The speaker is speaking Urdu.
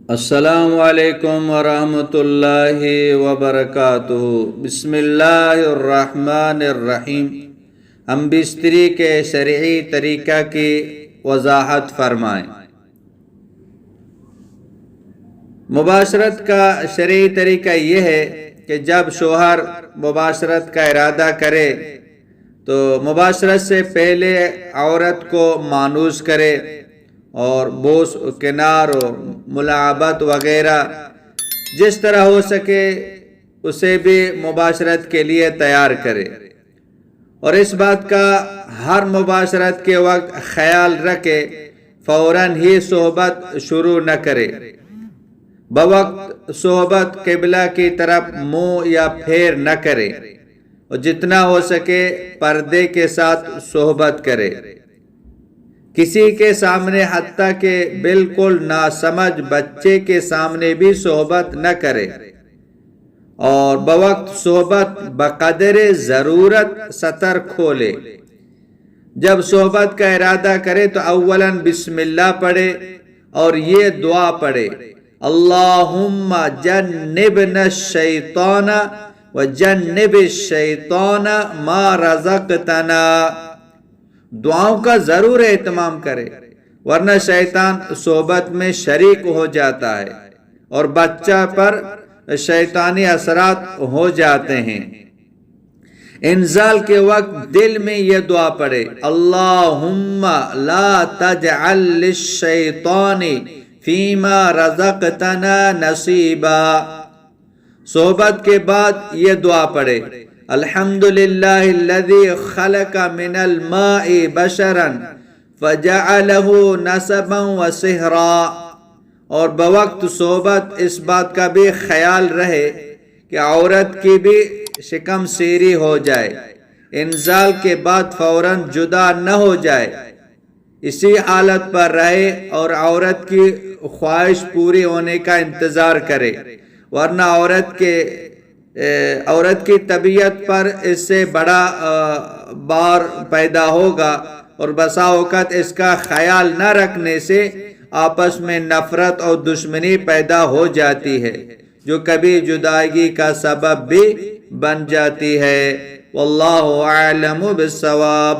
السلام علیکم ورحمۃ اللہ وبرکاتہ۔ بسم اللہ الرحمن الرحیم۔ ہم بستری کے شرعی طریقہ کی وضاحت فرمائیں۔ مباشرت کا شرعی طریقہ یہ ہے کہ جب شوہر مباشرت کا ارادہ کرے تو مباشرت سے پہلے عورت کو مانوس کرے اور بوس کنار و ملاعبت وغیرہ جس طرح ہو سکے اسے بھی مباشرت کے لیے تیار کرے، اور اس بات کا ہر مباشرت کے وقت خیال رکھے فوراً ہی صحبت شروع نہ کرے۔ بوقت صحبت قبلہ کی طرف منہ یا پھیر نہ کرے، اور جتنا ہو سکے پردے کے ساتھ صحبت کرے۔ کسی کے سامنے حتیٰ کہ بالکل ناسمجھ بچے کے سامنے بھی صحبت نہ کرے، اور بوقت صحبت بقدر ضرورت سطر کھولے۔ جب صحبت کا ارادہ کرے تو اولاً بسم اللہ پڑھے اور یہ دعا پڑھے: اللہم جنبنا الشیطان وجنب الشیطان ما رزقتنا۔ دعاؤں کا ضرور اہتمام کرے، ورنہ شیطان صحبت میں شریک ہو جاتا ہے اور بچہ پر شیطانی اثرات ہو جاتے ہیں۔ انزال کے وقت دل میں یہ دعا پڑھے: اللہم لا تجعل للشیطان فیما رزقتنا نصیبا۔ صحبت کے بعد یہ دعا پڑھے: الحمدللہ الذی خلق من الماء بشرا فجعلہ نسبا وصہرا۔ اور بوقت صحبت اس بات کا بھی خیال رہے کہ عورت کی بھی شکم سیری ہو جائے، انزال کے بعد فوراً جدا نہ ہو جائے، اسی حالت پر رہے اور عورت کی خواہش پوری ہونے کا انتظار کرے، ورنہ عورت کی طبیعت پر اس سے بڑا بار پیدا ہوگا، اور بسا اوقات اس کا خیال نہ رکھنے سے آپس میں نفرت اور دشمنی پیدا ہو جاتی ہے، جو کبھی جدائی کا سبب بھی بن جاتی ہے۔ واللہ اعلم بالصواب۔